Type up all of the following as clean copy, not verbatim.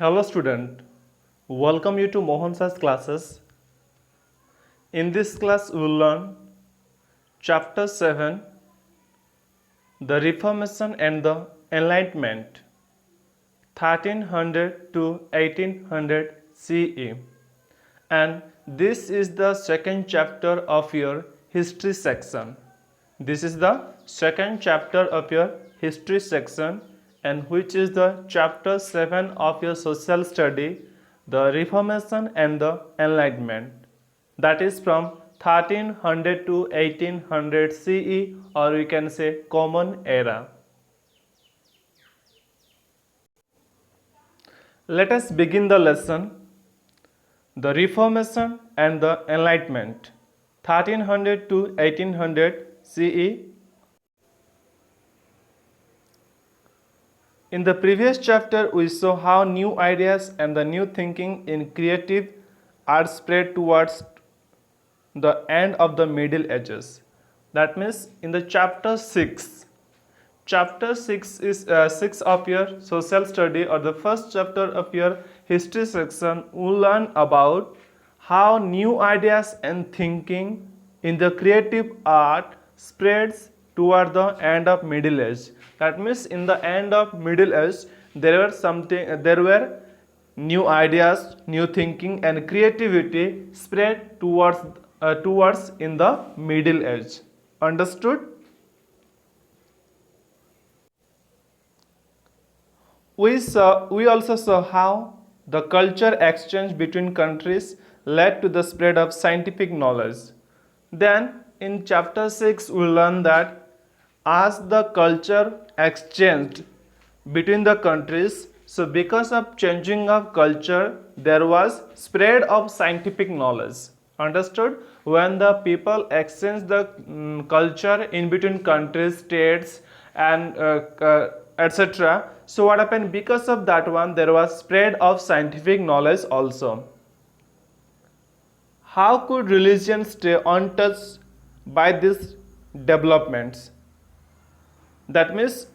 Hello student, welcome you to Mohan Sir's classes. In this class we will learn chapter 7, the Reformation and the Enlightenment, 1300 to 1800 CE. And this is the second chapter of your history section. This is the second chapter of your history section, and which is the chapter 7 of your social study, the Reformation and the Enlightenment. That is from 1300 to 1800 CE, or we can say Common Era. Let us begin the lesson. The Reformation and the Enlightenment, 1300 to 1800 CE. In the previous chapter, we saw how new ideas and the new thinking in creative art spread towards the end of the Middle Ages. That means in the chapter 6 is 6 of your social study, or the first chapter of your history section. We learn about how new ideas and thinking in the creative art spreads toward the end of Middle Age. That means in the end of Middle Age there were new ideas, new thinking and creativity spread towards in the Middle Age. Understood? We also saw how the culture exchange between countries led to the spread of scientific knowledge. Then in chapter 6 we learn that as the culture exchanged between the countries, so because of changing of culture there was spread of scientific knowledge. Understood? When the people exchange the culture in between countries, states and etc. So what happened? Because of that one, there was spread of scientific knowledge also. How could religion stay untouched by these developments? That means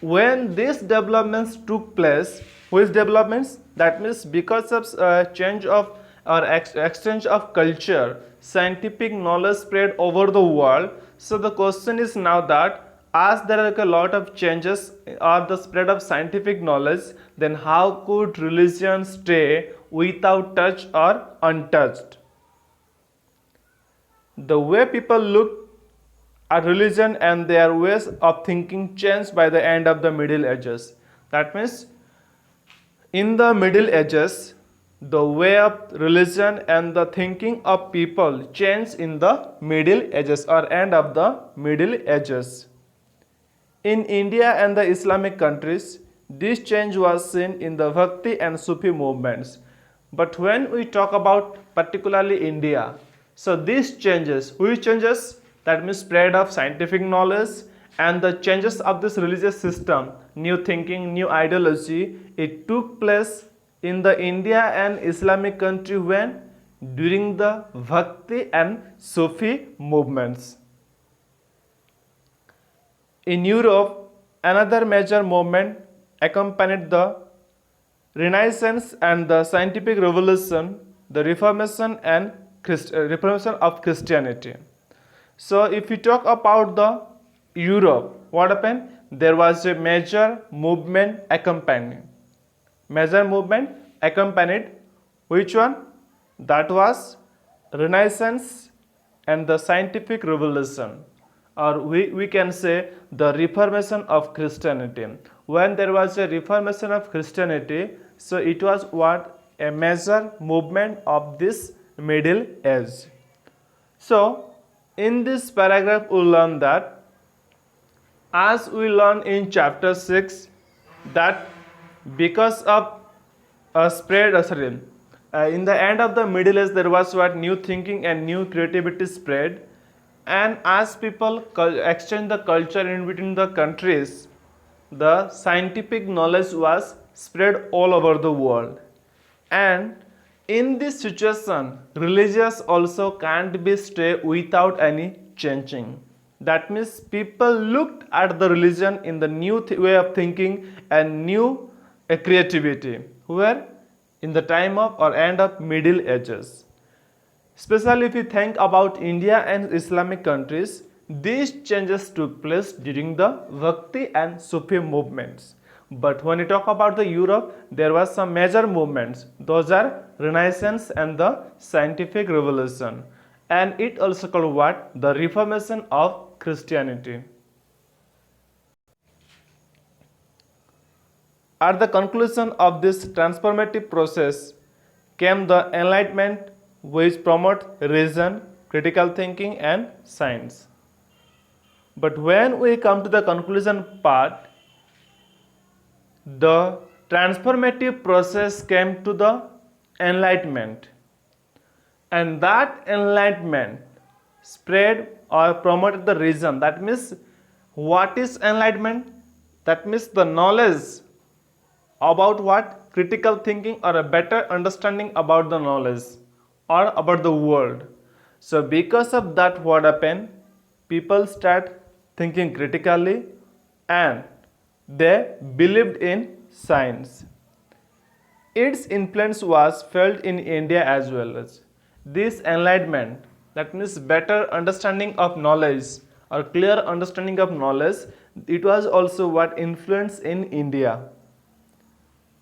when these developments took place, which developments? That means because of change of or exchange of culture, scientific knowledge spread over the world. So the question is now that as there are a lot of changes or the spread of scientific knowledge, then how could religion stay without touch or untouched? The way people look at religion and their ways of thinking changed by the end of the Middle Ages. That means in the Middle Ages, the way of religion and the thinking of people changed in the Middle Ages or end of the Middle Ages. In India and the Islamic countries, this change was seen in the Bhakti and Sufi movements. But when we talk about particularly India, so these changes, which changes? That means spread of scientific knowledge and the changes of this religious system, new thinking, new ideology, it took place in the India and Islamic country when? During the Bhakti and Sufi movements. In Europe, another major movement accompanied the Renaissance and the scientific revolution, the Reformation and Reformation of Christianity. So if we talk about the Europe, what happened? There was a major movement accompanied. Which one? That was Renaissance and the scientific revolution, or we can say the Reformation of Christianity. When there was a Reformation of Christianity, so it was what? A major movement of this Middle Age. So in this paragraph we learn that, as we learn in chapter 6, that because of in the end of the Middle Age there was what? New thinking and new creativity spread, and as people exchange the culture in between the countries, the scientific knowledge was spread all over the world. And in this situation, religious also can't be stay without any changing. That means people looked at the religion in the new way of thinking and new creativity. where in the time of or end of Middle Ages. Especially if you think about India and Islamic countries, these changes took place during the Bhakti and Sufi movements. But when you talk about the Europe, there was some major movements. Those are Renaissance and the Scientific Revolution. And it also called what? The Reformation of Christianity. At the conclusion of this transformative process came the Enlightenment, which promote reason, critical thinking and science. But when we come to the conclusion part, the transformative process came to the Enlightenment, and that Enlightenment spread or promoted the reason. That means, what is Enlightenment? That means the knowledge about what? Critical thinking, or a better understanding about the knowledge or about the world. So because of that, what happened? People start thinking critically and they believed in science. Its influence was felt in India as well. As this enlightenment, that means better understanding of knowledge or clear understanding of knowledge, it was also what influenced in India.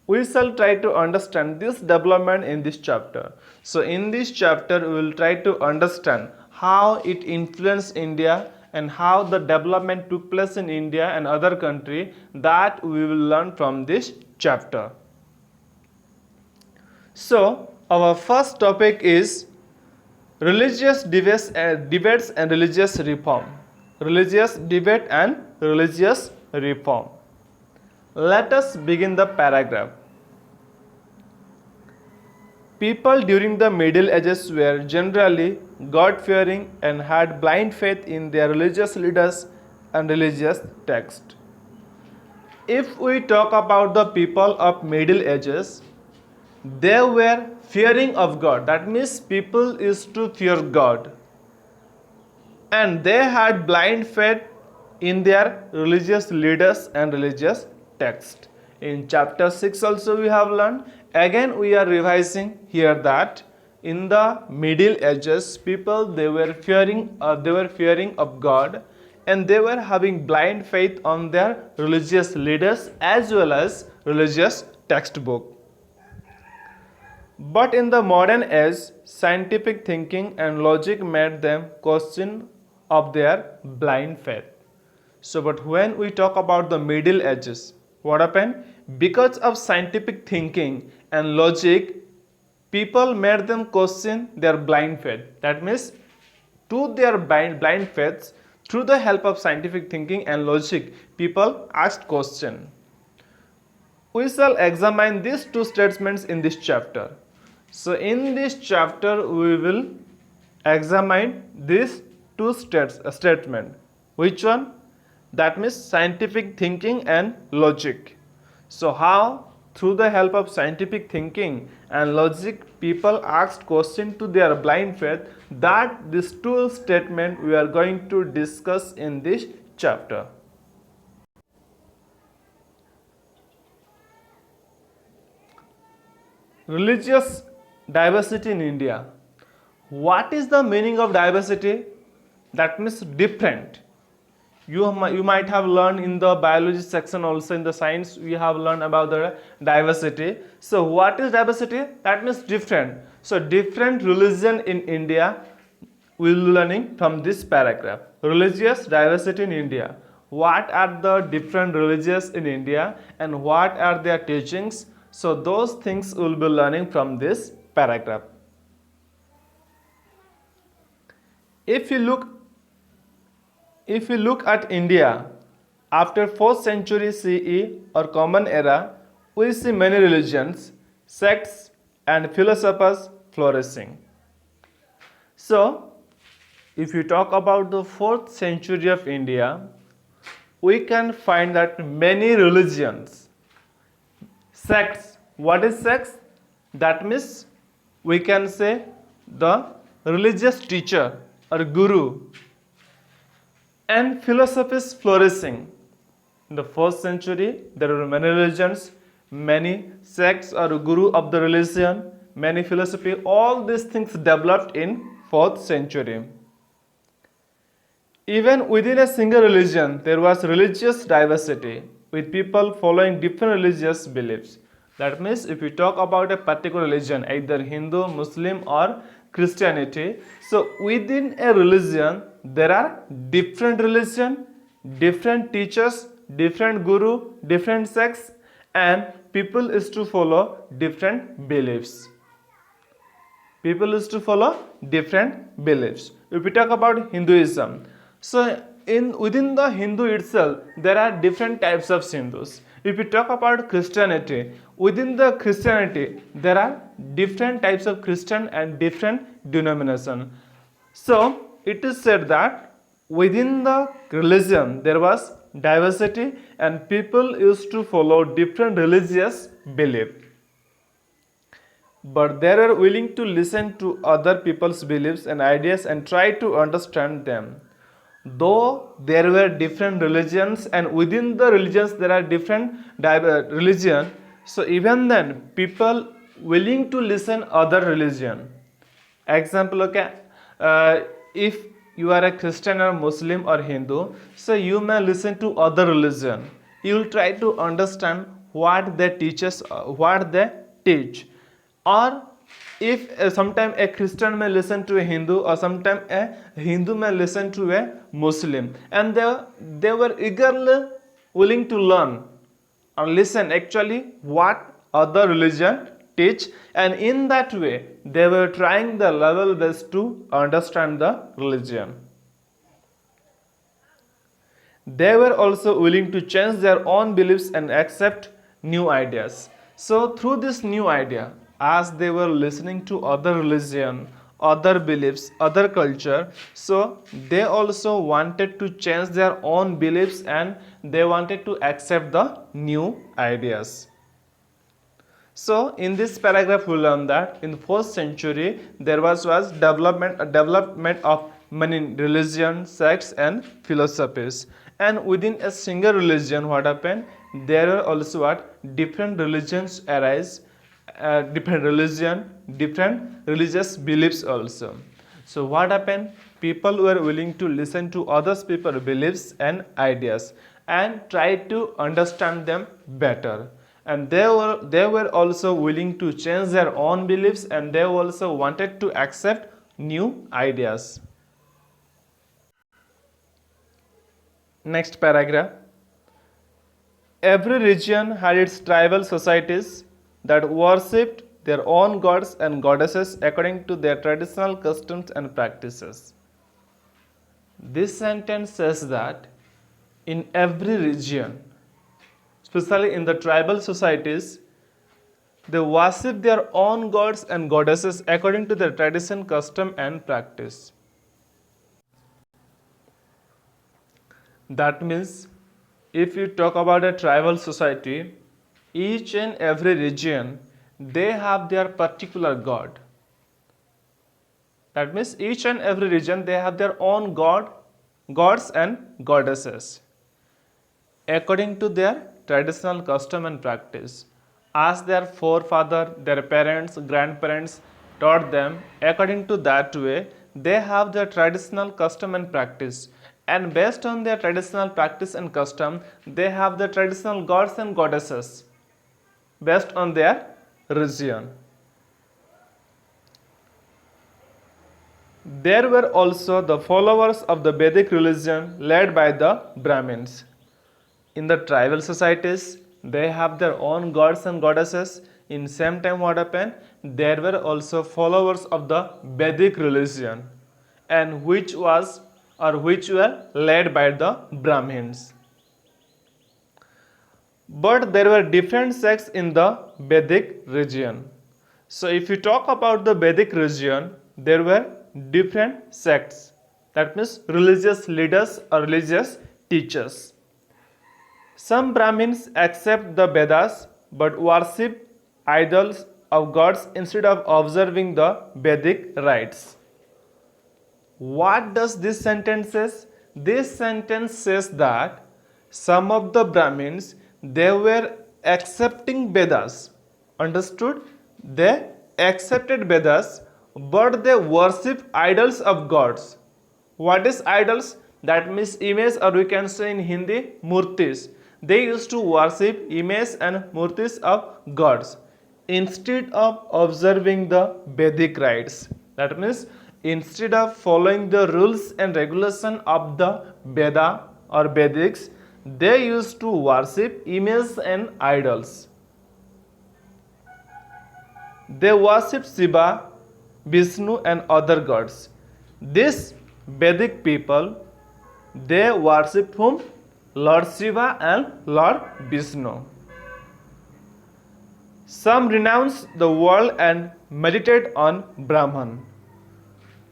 We shall try to understand this development in this chapter. So in this chapter we will try to understand how it influenced India and how the development took place in India and other country, that we will learn from this chapter. So our first topic is religious debates and religious reform. Religious debate and religious reform. Let us begin the paragraph. People during the Middle Ages were generally God-fearing and had blind faith in their religious leaders and religious texts. If we talk about the people of Middle Ages, they were fearing of God. That means people used to fear God. And they had blind faith in their religious leaders and religious text. In chapter 6 also we have learned. Again we are revising here that in the Middle Ages people they were fearing of God, and they were having blind faith on their religious leaders as well as religious textbook. But in the modern age, scientific thinking and logic made them question of their blind faith. So but when we talk about the Middle Ages, what happened? Because of scientific thinking and logic, people made them question their blind faith. That means to their blind faiths, through the help of scientific thinking and logic, people asked question. We shall examine these two statements in this chapter. So in this chapter we will examine these two statements. Which one? That means scientific thinking and logic. So how through the help of scientific thinking and logic people asked question to their blind faith, that these two statements we are going to discuss in this chapter. Religious diversity in India. What is the meaning of diversity? That means different. You might have learned in the biology section also, in the science we have learned about the diversity. So what is diversity? That means different. So different religion in India we will be learning from this paragraph. Religious diversity in India. What are the different religions in India and what are their teachings? So those things we will be learning from this paragraph. If you look at India after 4th century CE or Common Era, we see many religions, sects and philosophers flourishing. So, if you talk about the 4th century of India, we can find that many religions, sects. What is sects? That means we can say the religious teacher or guru, and philosophy is flourishing. In the 1st century, there were many religions, many sects or guru of the religion, many philosophy, all these things developed in 4th century. Even within a single religion, there was religious diversity with people following different religious beliefs. That means if we talk about a particular religion, either Hindu, Muslim, or Christianity, so within a religion, there are different religion, different teachers, different guru, different sects, and people is to follow different beliefs. People used to follow different beliefs. If we talk about Hinduism, so within the Hindu itself, there are different types of Hindus. If we talk about Christianity, within the Christianity, there are different types of Christian and different denomination. So it is said that within the religion there was diversity and people used to follow different religious belief, but they are willing to listen to other people's beliefs and ideas and try to understand them. Though there were different religions and within the religions there are different religion, so even then people willing to listen other religion. Example, okay, if you are a Christian or Muslim or Hindu, so you may listen to other religion. You will try to understand what they teaches, what they teach. Or if sometime a Christian may listen to a Hindu, or sometime a Hindu may listen to a Muslim, and they were eagerly willing to learn and listen actually what other religion teach, and in that way they were trying the level best to understand the religion. They were also willing to change their own beliefs and accept new ideas. So through this new idea, as they were listening to other religion, other beliefs, other culture, so they also wanted to change their own beliefs and they wanted to accept the new ideas. So in this paragraph we learn that in 4th century there was development of many religions, sects and philosophies, and within a single religion what happened, there are also different religions arise, different religious beliefs also. So what happened, people were willing to listen to others people's beliefs and ideas and try to understand them better, and they were also willing to change their own beliefs and they also wanted to accept new ideas. Next paragraph. Every region had its tribal societies that worshipped their own gods and goddesses according to their traditional customs and practices. This sentence says that in every region, especially in the tribal societies, they worship their own gods and goddesses according to their tradition, custom and practice. That means if you talk about a tribal society, each and every region, they have their particular god. That means each and every region, they have their own gods and goddesses according to their traditional custom and practice. As their forefather, their parents, grandparents taught them, according to that way, they have their traditional custom and practice. And based on their traditional practice and custom, they have the traditional gods and goddesses based on their region. There were also the followers of the Vedic religion led by the Brahmins. In the tribal societies, they have their own gods and goddesses. In same time what happened, there were also followers of the Vedic religion, and which were led by the Brahmins. But there were different sects in the Vedic region. So if you talk about the Vedic region, there were different sects. That means religious leaders or religious teachers. Some Brahmins accept the Vedas but worship idols of gods instead of observing the Vedic rites. What does this sentence says? This sentence says that some of the Brahmins, they were accepting Vedas. Understood? They accepted Vedas, but they worship idols of gods. What is idols? That means image, or we can say in Hindi, murtis. They used to worship image and murtis of gods instead of observing the Vedic rites. That means instead of following the rules and regulation of the Veda or Vedics, they used to worship images and idols. They worship Shiva, Vishnu and other gods. These Vedic people, they worship whom? Lord Shiva and Lord Vishnu. Some renounce the world and meditate on Brahman.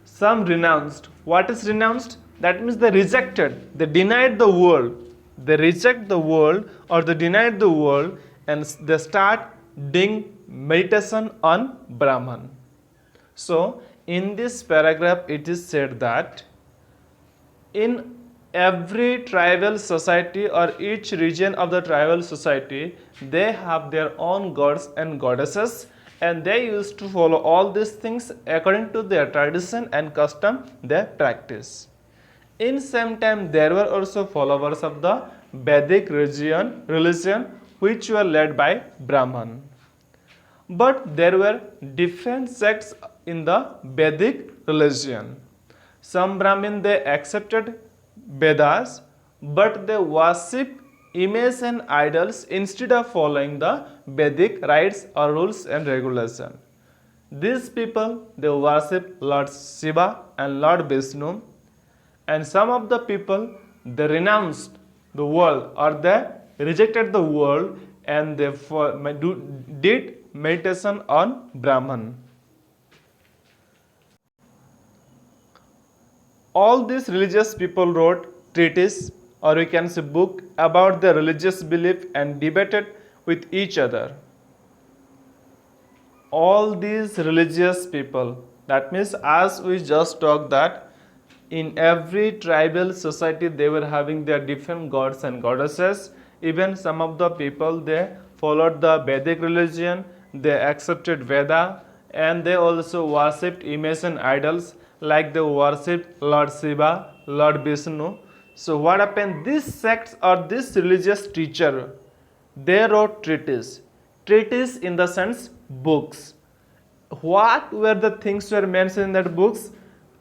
Some renounced. What is renounced? That means they rejected, they denied the world. They reject the world, or they denied the world, and they start doing meditation on Brahman. So, in this paragraph, it is said that in every tribal society or each region of the tribal society, they have their own gods and goddesses, and they used to follow all these things according to their tradition and custom they practice. In same time, there were also followers of the Vedic religion which were led by Brahman. But there were different sects in the Vedic religion. Some Brahmin, they accepted Vedas, but they worship images and idols instead of following the Vedic rites or rules and regulation. These people, they worship Lord Shiva and Lord Vishnu, and some of the people, they renounced the world, or they rejected the world, and they did meditation on Brahman. All these religious people wrote treatise, or we can say book, about their religious belief and debated with each other. All these religious people, that means as we just talked that in every tribal society they were having their different gods and goddesses. Even some of the people, they followed the Vedic religion, they accepted Veda, and they also worshipped images and idols, like they worshipped Lord Shiva, Lord Vishnu. So what happened? These sects or this religious teacher, they wrote treatise. Treatise in the sense books. What were the things were mentioned in that books?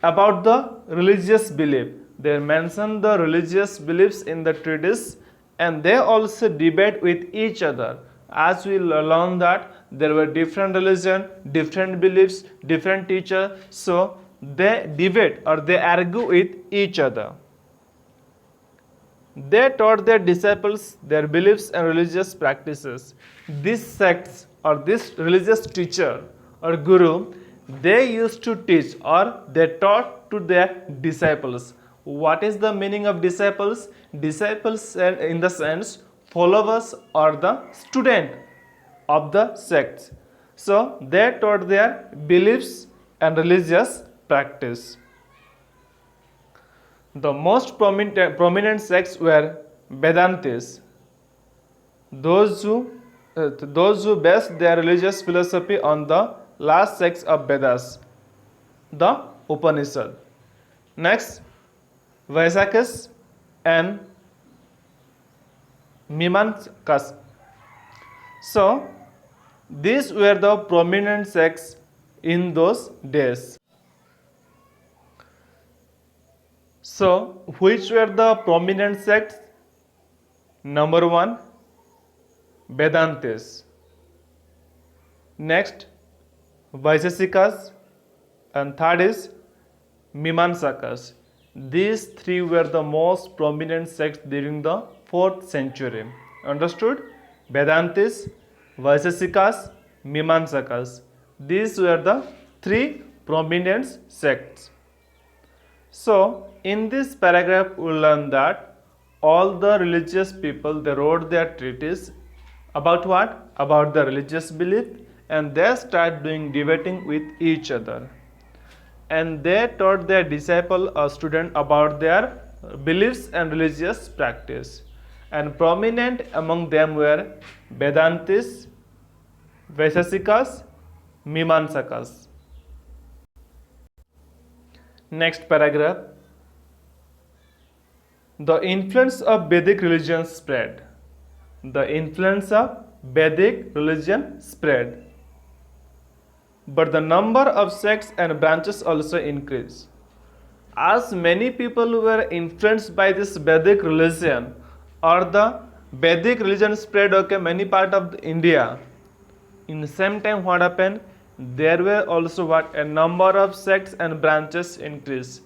About the religious belief. They mentioned the religious beliefs in the treatise, and they also debate with each other. As we learn that there were different religion, different beliefs, different teachers, so they debate or they argue with each other. They taught their disciples their beliefs and religious practices. These sects or this religious teacher or guru, they used to teach or they taught to their disciples. What is the meaning of disciples? Disciples in the sense followers or the student of the sects. So they taught their beliefs and religious practice. The most prominent sects were Vedantis, those who based their religious philosophy on the last sects of Vedas, the Upanishad. Next, Vaisakis and Mimamsakas. So, these were the prominent sects in those days. So, which were the prominent sects? Number 1, Vedantis. Next, Vaisesikas, and third is Mimamsakas. These three were the most prominent sects during the 4th century. Understood? Vedantis, Vaisesikas, Mimamsakas. These were the three prominent sects. So, in this paragraph, we will learn that all the religious people, they wrote their treatise about what? About the religious belief, and they start doing debating with each other. And they taught their disciple or student about their beliefs and religious practice. and prominent among them were Vedantis, Vaisheshikas, Mimamsakas. Next paragraph. The influence of Vedic religion spread. The influence of Vedic religion spread. But the number of sects and branches also increased. As many people were influenced by this Vedic religion, or the Vedic religion spread many part of India. In the same time, what happened? There were also a number of sects and branches increased.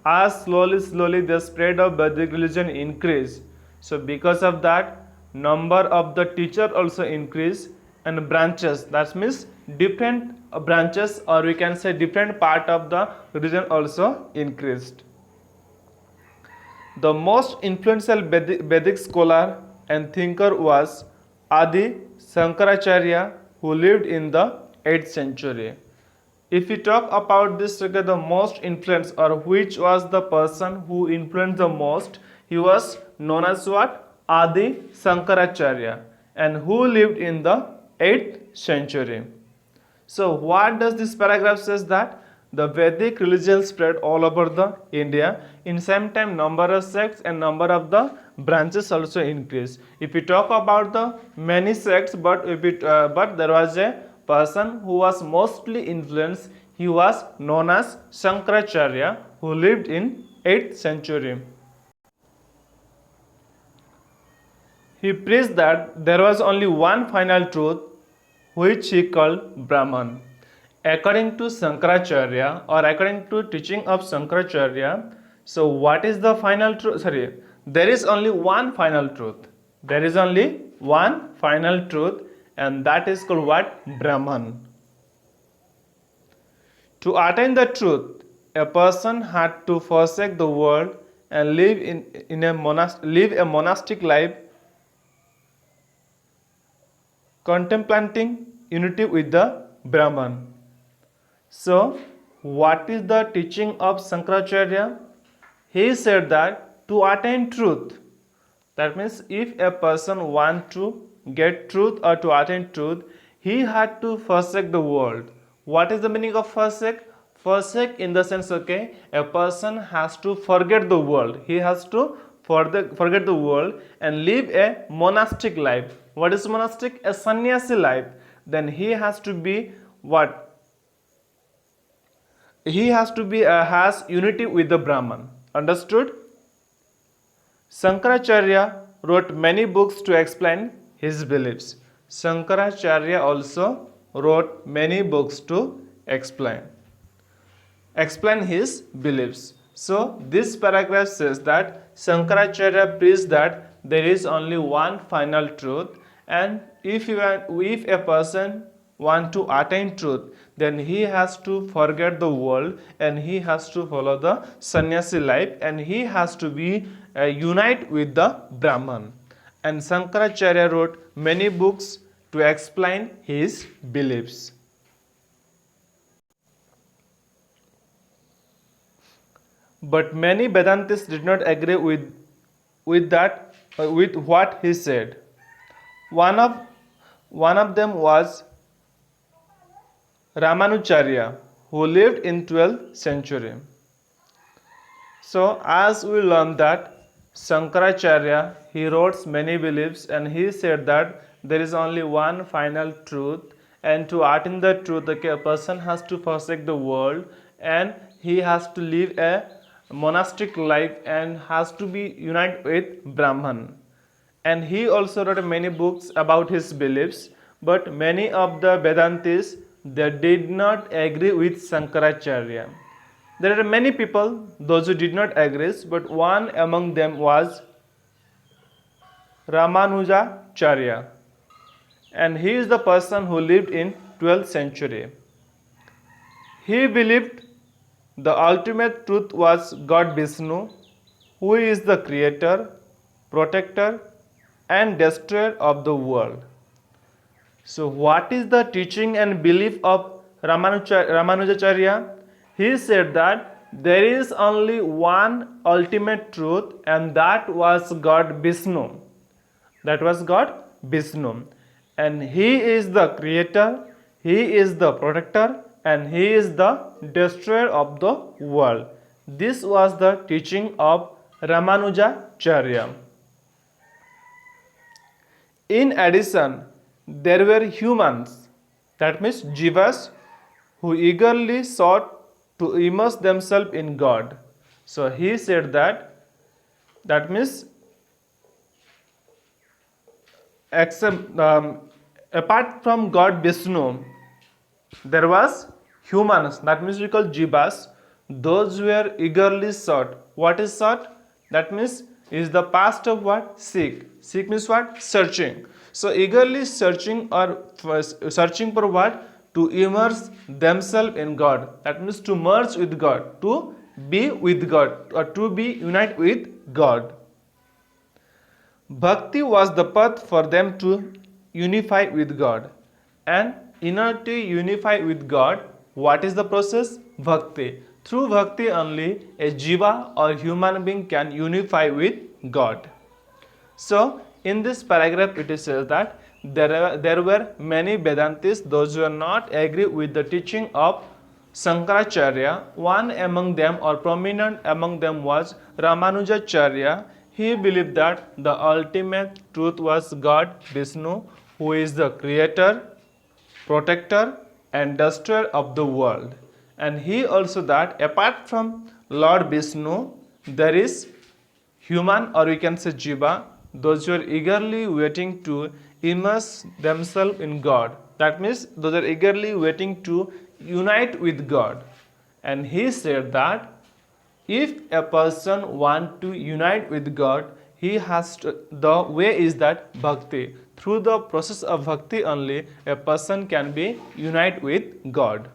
As slowly the spread of Vedic religion increased. So because of that, number of the teacher also increased, and branches, that means different branches, or we can say different part of the religion also increased. The most influential Vedic scholar and thinker was Adi Shankaracharya, who lived in the 8th century. If we talk about this, the most influence, or which was the person who influenced the most, he was known as what? Adi Shankaracharya, and who lived in the 8th century. So what does this paragraph says? That the Vedic religion spread all over the India. In same time, number of sects and number of the branches also increased. If we talk about the many sects, but there was a person who was mostly influenced. He was known as Shankaracharya, who lived in 8th century. He preached that there was only one final truth, which he called Brahman. According to Shankaracharya, or according to teaching of Shankaracharya, so what is the final truth? There is only one final truth. There is only one final truth, and that is called what? Brahman. To attain the truth, a person had to forsake the world and live a monastic life, contemplating unity with the Brahman. So, what is the teaching of Shankaracharya? He said that to attain truth, that means if a person wants to get truth or to attain truth, he had to forsake the world. What is the meaning of forsake? Forsake in the sense, a person has to forget the world. He has to forget the world and live a monastic life. What is monastic? A sannyasi life. Then he has to be what? He has to be has unity with the Brahman. Understood? Shankaracharya wrote many books to explain his beliefs. Shankaracharya also wrote many books to explain his beliefs. So this paragraph says that Shankaracharya preached that there is only one final truth, and if a person wants to attain truth, then he has to forget the world and he has to follow the sannyasi life, and he has to be unite with the Brahman. And Shankaracharya wrote many books to explain his beliefs. But many Vedantists did not agree with what he said. One of them was Ramanujarya, who lived in 12th century. So as we learn that Shankaracharya, he wrote many beliefs, and he said that there is only one final truth, and to attain the truth, a person has to forsake the world and he has to live a monastic life and has to be united with Brahman. And he also wrote many books about his beliefs, but many of the Vedantis, they did not agree with Shankaracharya. There are many people, those who did not agree, but one among them was Ramanujacharya, and he is the person who lived in 12th century. He believed the ultimate truth was God Vishnu, who is the creator, protector, and destroyer of the world. So what is the teaching and belief of Ramanujacharya? He said that there is only one ultimate truth, and that was God Vishnu. That was God Vishnu. And he is the creator, he is the protector, and he is the destroyer of the world. This was the teaching of Ramanujacharya. In addition, there were humans, that means jivas, who eagerly sought to immerse themselves in God. So he said that means except, apart from God Vishnu, there was humans, that means we call jivas. Those were eagerly sought. What is sought? That means is the past of what? Seek. Seek means what? Searching. So eagerly searching or searching for what? To immerse themselves in God. That means to merge with God, to be with God, or to be united with God. Bhakti was the path for them to unify with God. And in order to unify with God, what is the process? Bhakti. Through bhakti only a jiva or human being can unify with God. So, in this paragraph it says that there were many Vedantis, those who were not agree with the teaching of Shankaracharya. One among them or prominent among them was Ramanujacharya. He believed that the ultimate truth was God Vishnu, who is the creator, protector, and destroyer of the world. And he also that apart from Lord Vishnu, there is human or we can say jiva, those who are eagerly waiting to immerse themselves in God. That means those are eagerly waiting to unite with God. And he said that if a person want to unite with God, he has to, the way is that bhakti. Through the process of bhakti only, a person can be unite with God.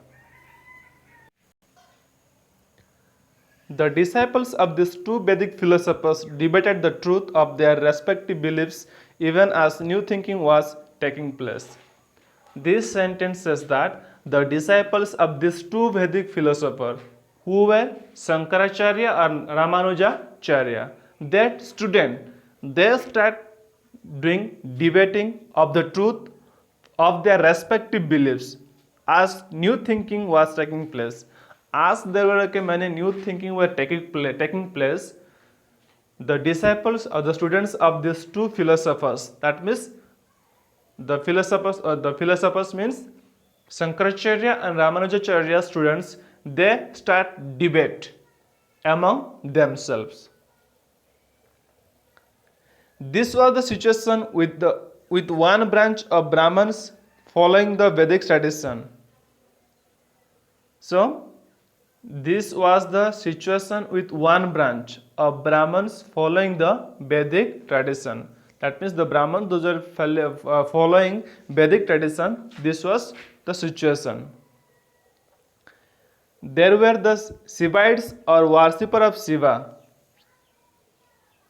The disciples of these two Vedic philosophers debated the truth of their respective beliefs even as new thinking was taking place. This sentence says that the disciples of these two Vedic philosophers, who were Shankaracharya and Ramanujacharya, that student, they start doing debating of the truth of their respective beliefs as new thinking was taking place. As there were many new thinking were taking place, the disciples or the students of these two philosophers, that means the philosophers means Shankaracharya and Ramanujacharya students, they start debate among themselves. This was the situation with one branch of Brahmins following the Vedic tradition. So this was the situation with one branch of Brahmins following the Vedic tradition. That means the Brahmins, those are following Vedic tradition. This was the situation. There were the Shivites or worshipper of Shiva,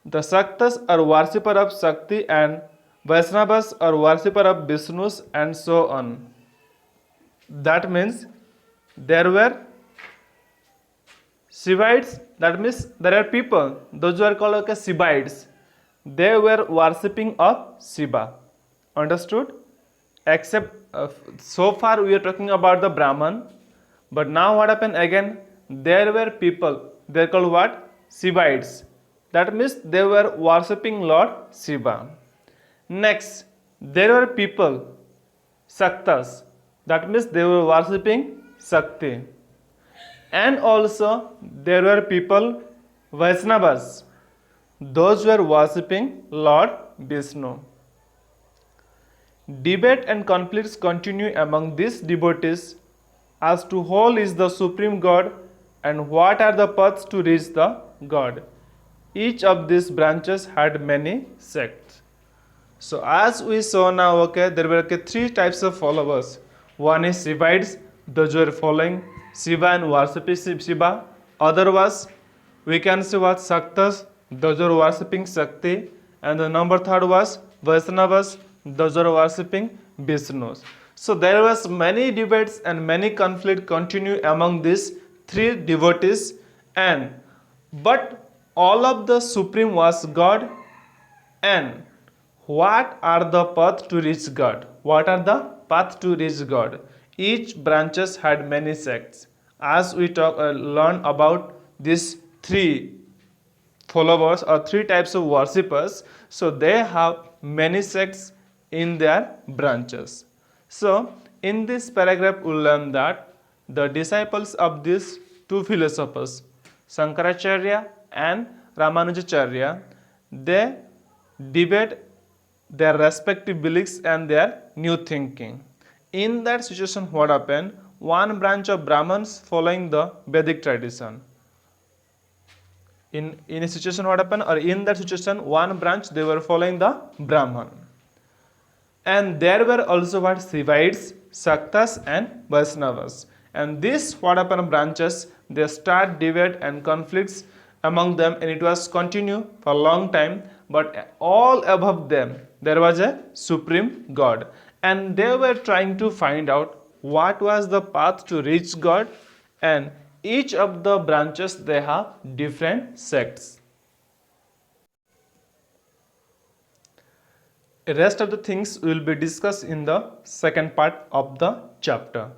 the Shaktas are worshipper of Shakti, and Vaishnavas are worshipper of Vishnus, and so on. That means there were Shivites, that means there are people, those who are called like Shivites. They were worshipping of Shiva. Understood? Except so far we are talking about the Brahman, but now what happened again? There were people, they are called what? Shivites. That means they were worshipping Lord Shiva. Next, there were people, Shaktas. That means they were worshipping Shakti. And also there were people, Vaishnavas. Those were worshipping Lord Vishnu. Debate and conflicts continue among these devotees as to who is the supreme God and what are the paths to reach the God. Each of these branches had many sects. So as we saw now, there were three types of followers. One is Shivites, those who are following Shiva and worshipping Shiva. Other was, we can say what, Shaktas, those who are worshipping Shakti. And the number third was Vaishnavas, those who are worshipping Vishnus. So there was many debates and many conflict continue among these three devotees, but all of the supreme was God, and What are the path to reach God? What are the path to reach God? Each branches had many sects. As we learn about these three followers or three types of worshippers, so they have many sects in their branches. So in this paragraph we learn that the disciples of these two philosophers, Shankaracharya and Ramanujacharya, they debate their respective beliefs and their new thinking. In that situation, what happened? One branch of Brahmins following the Vedic tradition. In a situation, what happened? Or in that situation, one branch they were following the Brahman. And there were also what Shivites, Shaktas, and Vaishnavas. And this what happened branches, they start debate and conflicts among them, and it was continue for a long time. But all above them, there was a supreme God, and they were trying to find out what was the path to reach God. And each of the branches they have different sects. The rest of the things will be discussed in the second part of the chapter.